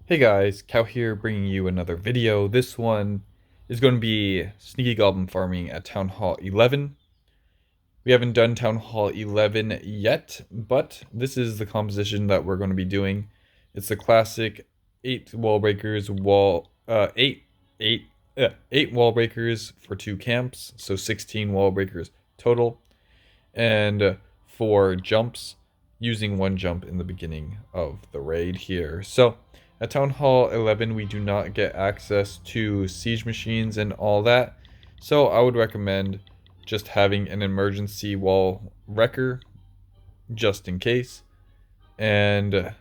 Hey guys, Cow here bringing you another video. This one is going to be Sneaky Goblin farming at Town Hall 11. We haven't done Town Hall 11 yet, but this is the composition that we're going to be doing. It's the classic 8 wall breakers, 8 wall breakers for 2 camps, so 16 wall breakers total, and 4 jumps, using 1 jump in the beginning of the raid here. So at Town Hall 11, we do not get access to siege machines and all that, so I would recommend just having an emergency wall wrecker just in case, and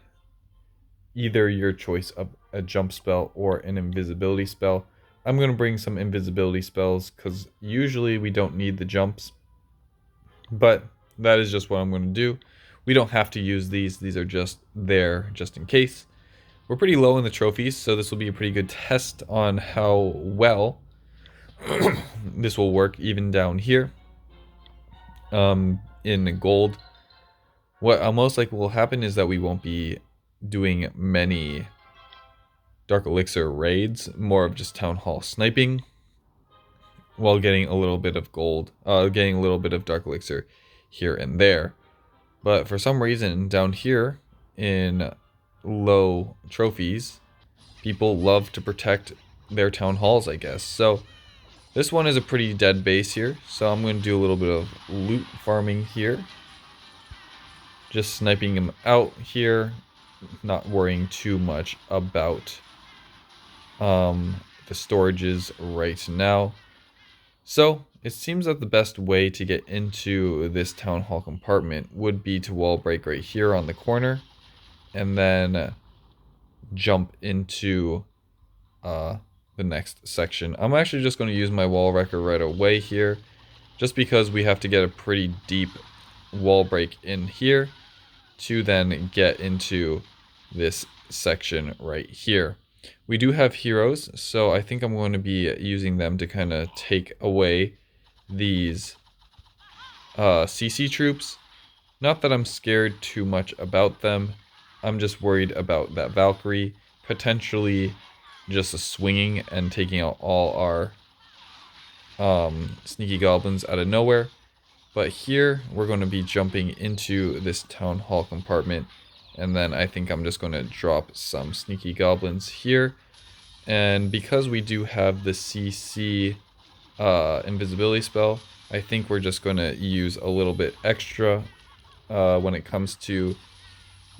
either your choice of a jump spell or an invisibility spell. I'm going to bring some invisibility spells because usually we don't need the jumps, but that is just what I'm going to do. We don't have to use these are just there just in case. We're pretty low in the trophies, so this will be a pretty good test on how well this will work even down here in gold. What most likely will happen is that we won't be doing many Dark Elixir raids, more of just Town Hall sniping, while getting a little bit of gold, getting a little bit of Dark Elixir here and there. But for some reason down here in low trophies, people love to protect their town halls, I guess. So this one is a pretty dead base here, so I'm going to do a little bit of loot farming here, just sniping them out here, not worrying too much about the storages right now. So it seems that the best way to get into this town hall compartment would be to wall break right here on the corner, and then jump into the next section. I'm actually just going to use my wall wrecker right away here, just because we have to get a pretty deep wall break in here to then get into this section right here. We do have heroes, so I think I'm going to be using them to kind of take away these CC troops. Not that I'm scared too much about them. I'm just worried about that Valkyrie potentially just swinging and taking out all our sneaky goblins out of nowhere. But here we're going to be jumping into this town hall compartment, and then I think I'm just going to drop some sneaky goblins here. And because we do have the CC invisibility spell, I think we're just going to use a little bit extra when it comes to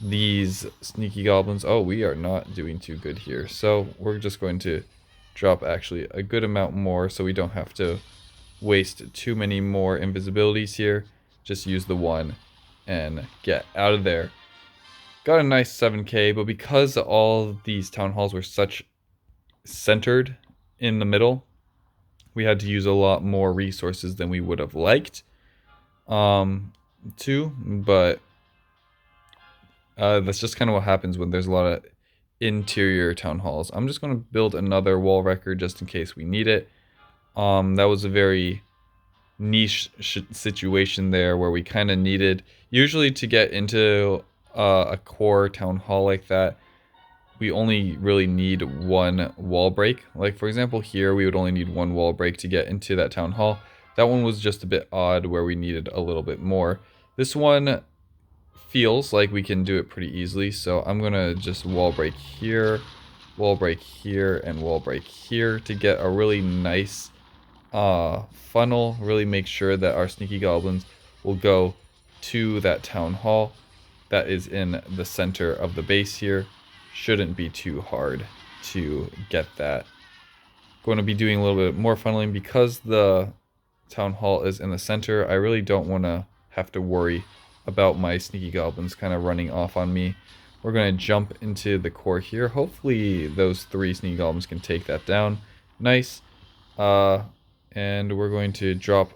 these sneaky goblins. Oh, we are not doing too good here, so we're just going to drop actually a good amount more so we don't have to waste too many more invisibilities here. Just use the one and get out of there. Got a nice 7k, but because all these town halls were such centered in the middle, we had to use a lot more resources than we would have liked but that's just kind of what happens when there's a lot of interior town halls. I'm just going to build another wall wrecker just in case we need it. That was a very niche situation there where we kind of needed, usually to get into a core town hall like that, we only really need one wall break. Like for example here, we would only need one wall break to get into that town hall. That one was just a bit odd where we needed a little bit more. This one feels like we can do it pretty easily, so I'm gonna just wall break here, and wall break here to get a really nice funnel, really make sure that our sneaky goblins will go to that town hall that is in the center of the base here. Shouldn't be too hard to get that. Going to be doing a little bit more funneling because the town hall is in the center. I really don't want to have to worry about my sneaky goblins kind of running off on me. We're going to jump into the core here. Hopefully those 3 sneaky goblins can take that down. Nice. And we're going to drop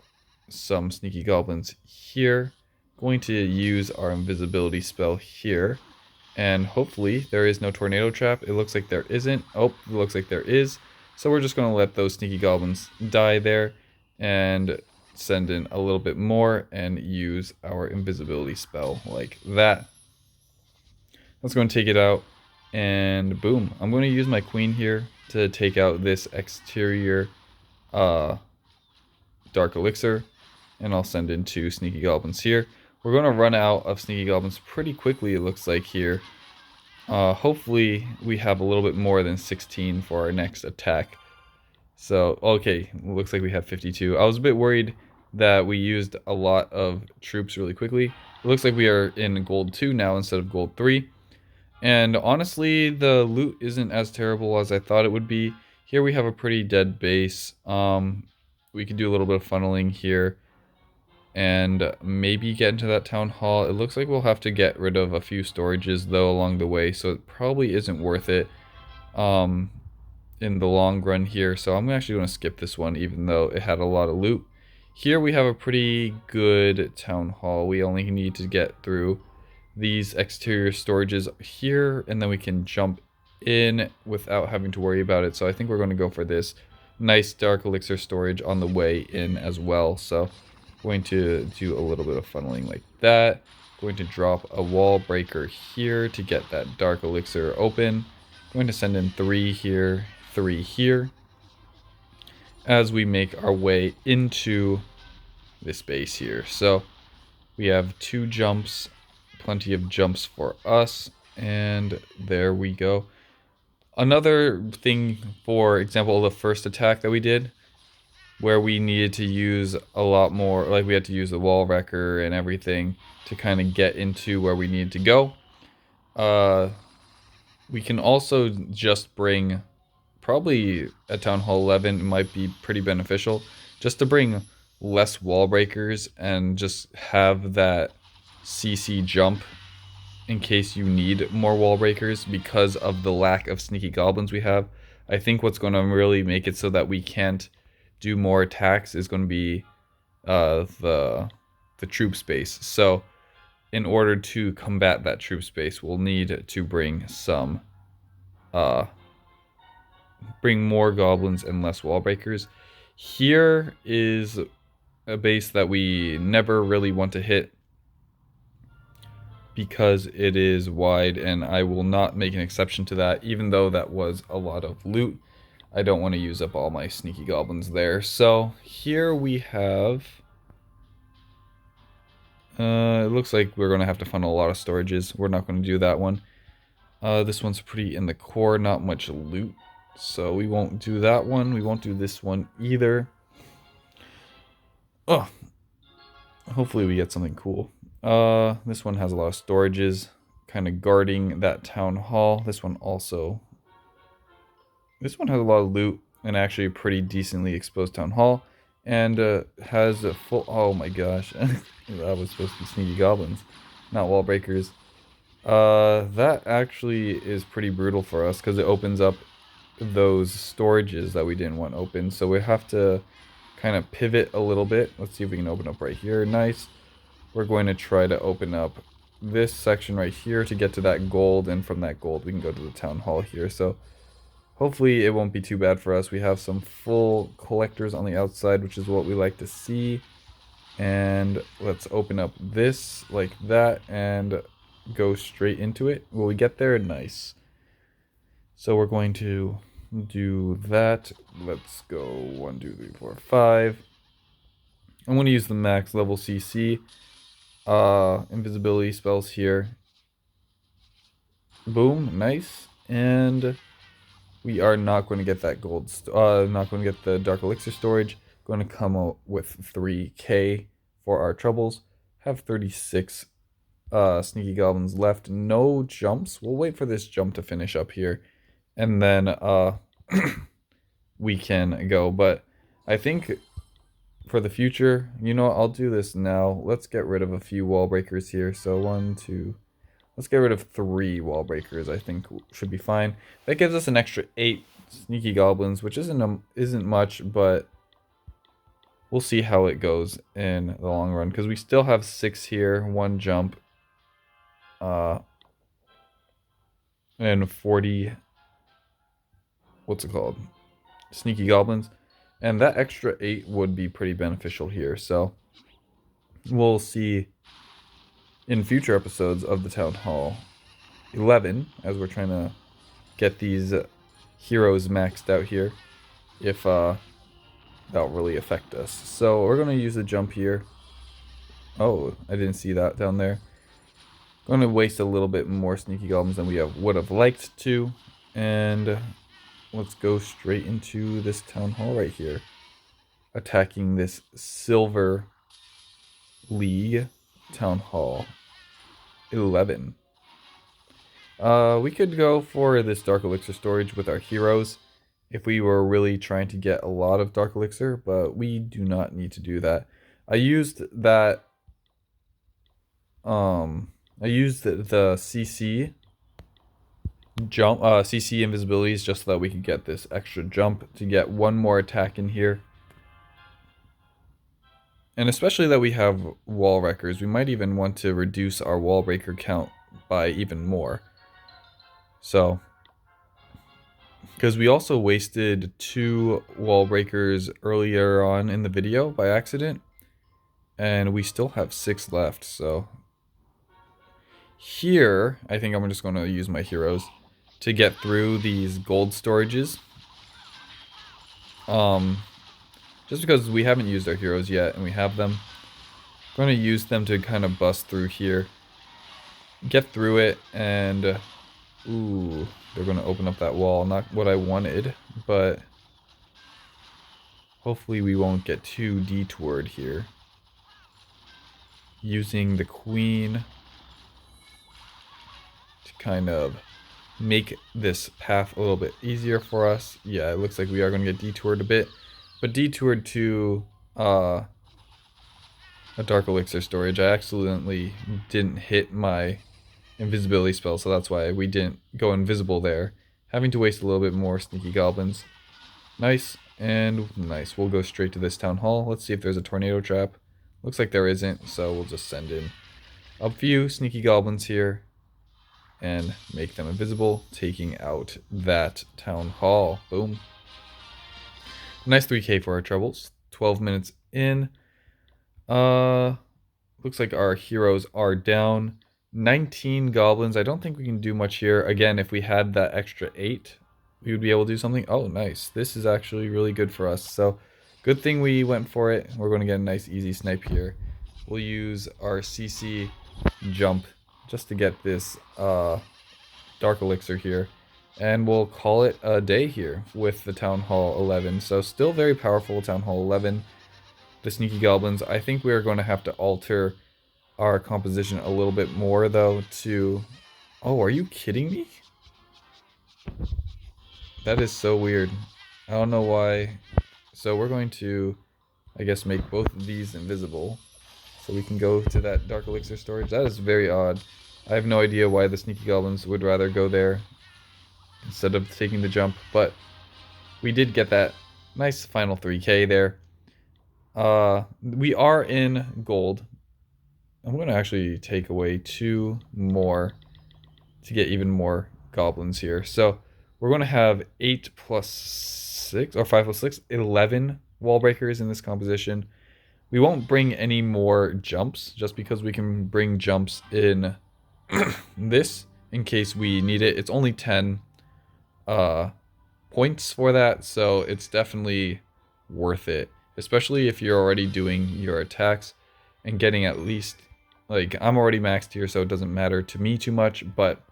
some sneaky goblins here. Going to use our invisibility spell here. And hopefully there is no tornado trap. It looks like there isn't. Oh, it looks like there is. So we're just going to let those sneaky goblins die there and send in a little bit more and use our invisibility spell like that. Let's go and take it out. And boom, I'm going to use my queen here to take out this exterior dark elixir, and I'll send in 2 sneaky goblins here. We're going to run out of sneaky goblins pretty quickly, it looks like here. Hopefully we have a little bit more than 16 for our next attack. So, okay, looks like we have 52. I was a bit worried that we used a lot of troops really quickly. It looks like we are in gold 2 now instead of gold 3. And honestly, the loot isn't as terrible as I thought it would be. Here we have a pretty dead base. We could do a little bit of funneling here and maybe get into that town hall. It looks like we'll have to get rid of a few storages though along the way, so it probably isn't worth it in the long run here. So I'm actually going to skip this one even though it had a lot of loot. Here we have a pretty good town hall. We only need to get through these exterior storages here and then we can jump in without having to worry about it. So I think we're going to go for this nice dark elixir storage on the way in as well. So going to do a little bit of funneling like that. Going to drop a wall breaker here to get that dark elixir open. Going to send in 3 here, 3 here, as we make our way into this base here. So we have 2 jumps, plenty of jumps for us, and there we go. Another thing, for example, the first attack that we did, where we needed to use a lot more, like we had to use the wall wrecker and everything to kind of get into where we needed to go. We can also just bring, probably at Town Hall 11 might be pretty beneficial, just to bring less wall breakers and just have that CC jump in case you need more wall breakers because of the lack of sneaky goblins we have. I think what's going to really make it so that we can't do more attacks is going to be the troop space. So in order to combat that troop space, we'll need to bring some bring more goblins and less wall breakers. Here is a base that we never really want to hit because it is wide, and I will not make an exception to that, even though that was a lot of loot. I don't want to use up all my sneaky goblins there. So here we have, it looks like we're going to have to funnel a lot of storages. We're not going to do that one. This one's pretty in the core, not much loot, so we won't do that one. We won't do this one either. Oh, hopefully we get something cool. This one has a lot of storages, kind of guarding that town hall. This one has a lot of loot and actually a pretty decently exposed town hall, and has a full, oh my gosh, that was supposed to be sneaky goblins, not wall breakers. That actually is pretty brutal for us because it opens up those storages that we didn't want open, so we have to kind of pivot a little bit. Let's see if we can open up right here. Nice. We're going to try to open up this section right here to get to that gold, and from that gold we can go to the town hall here. So hopefully it won't be too bad for us. We have some full collectors on the outside, which is what we like to see. And let's open up this like that and go straight into it. Will we get there? Nice. So we're going to do that. Let's go 1, 2, 3, 4, 5. I'm going to use the max level CC. Invisibility spells here. Boom, nice. And we are not going to get that gold, not going to get the dark elixir storage. Going to come out with 3k for our troubles. Have 36 sneaky goblins left. No jumps. We'll wait for this jump to finish up here, and then we can go. But I think for the future, you know what, I'll do this now. Let's get rid of a few wall breakers here. So 1, 2, let's get rid of 3 wall breakers. I think should be fine. That gives us an extra 8 sneaky goblins, which isn't much, but we'll see how it goes in the long run, because we still have 6 here, 1 jump, and 40, what's it called, sneaky goblins. And that extra 8 would be pretty beneficial here. So we'll see in future episodes of the Town Hall 11, as we're trying to get these heroes maxed out here if that'll really affect us. So we're going to use a jump here. Oh, I didn't see that down there. Going to waste a little bit more Sneaky Goblins than we would have liked to. And let's go straight into this Town Hall right here. Attacking this Silver League Town Hall 11. We could go for this Dark Elixir storage with our heroes if we were really trying to get a lot of Dark Elixir, but we do not need to do that. I used that I used the CC jump CC invisibilities just so that we could get this extra jump to get one more attack in here. And especially that we have wall wreckers, we might even want to reduce our wall breaker count by even more. So because we also wasted 2 wall breakers earlier on in the video by accident, and we still have 6 left. So here, I think I'm just going to use my heroes to get through these gold storages. Just because we haven't used our heroes yet, and we have them, I'm going to use them to kind of bust through here, get through it, and ooh, they're going to open up that wall. Not what I wanted, but hopefully we won't get too detoured here. Using the queen to kind of make this path a little bit easier for us. Yeah, it looks like we are going to get detoured a bit, but detoured to a Dark Elixir storage. I accidentally didn't hit my invisibility spell, so that's why we didn't go invisible there. Having to waste a little bit more Sneaky Goblins. Nice, and nice. We'll go straight to this Town Hall. Let's see if there's a tornado trap. Looks like there isn't, so we'll just send in a few Sneaky Goblins here and make them invisible, taking out that Town Hall. Boom. Nice 3k for our troubles. 12 minutes in. Looks like our heroes are down. 19 goblins. I don't think we can do much here. Again, if we had that extra 8, we would be able to do something. Oh, nice. This is actually really good for us. So, good thing we went for it. We're going to get a nice easy snipe here. We'll use our CC jump just to get this Dark Elixir here. And we'll call it a day here with the Town Hall 11. So, still very powerful Town Hall 11. The Sneaky Goblins. I think we are going to have to alter our composition a little bit more though to... Oh, are you kidding me? That is so weird. I don't know why. So we're going to, I guess, make both of these invisible so we can go to that Dark Elixir storage. That is very odd. I have no idea why the Sneaky Goblins would rather go there instead of taking the jump, but we did get that nice final 3k there. We are in gold. I'm going to actually take away 2 more to get even more goblins here. So we're going to have 8 plus 6, or 5 plus 6, 11 wall breakers in this composition. We won't bring any more jumps, just because we can bring jumps in this in case we need it. It's only 10 points for that, so it's definitely worth it. Especially if you're already doing your attacks and getting at least... Like, I'm already maxed here, so it doesn't matter to me too much, but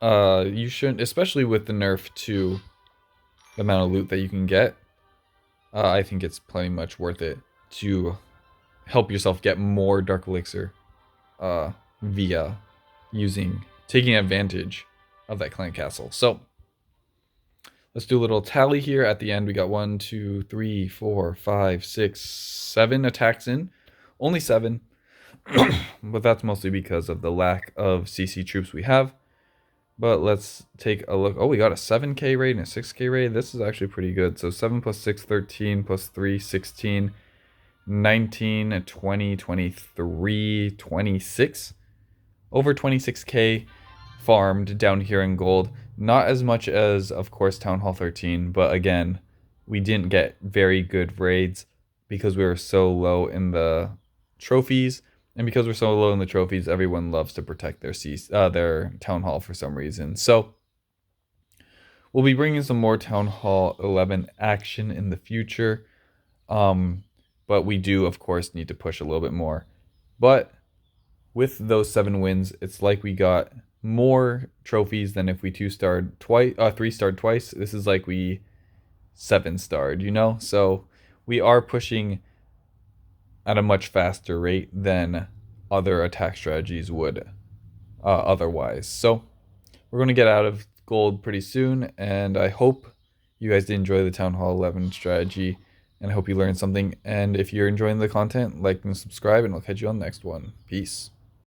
you shouldn't, especially with the nerf to the amount of loot that you can get, I think it's plenty much worth it to help yourself get more Dark Elixir via taking advantage of that clan castle. So, let's do a little tally here. At the end, we got 1, 2, 3, 4, 5, 6, 7 attacks in. Only 7. But that's mostly because of the lack of CC troops we have. But let's take a look. Oh, we got a 7k raid and a 6k raid. This is actually pretty good. So 7 plus 6, 13, plus 3, 16, 19, 20, 23, 26. Over 26k farmed down here in gold. Not as much as, of course, Town Hall 13. But again, we didn't get very good raids because we were so low in the trophies. And because we're so low in the trophies, everyone loves to protect their Town Hall for some reason. So we'll be bringing some more Town Hall 11 action in the future. But we do, of course, need to push a little bit more. But with those 7 wins, it's like we got more trophies than if we 2-starred twice, 3-starred twice. This is like we 7-starred, you know? So we are pushing at a much faster rate than other attack strategies would otherwise. So we're going to get out of gold pretty soon, and I hope you guys did enjoy the Town Hall 11 strategy, and I hope you learned something. And if you're enjoying the content, like and subscribe, and I'll catch you on the next one. Peace.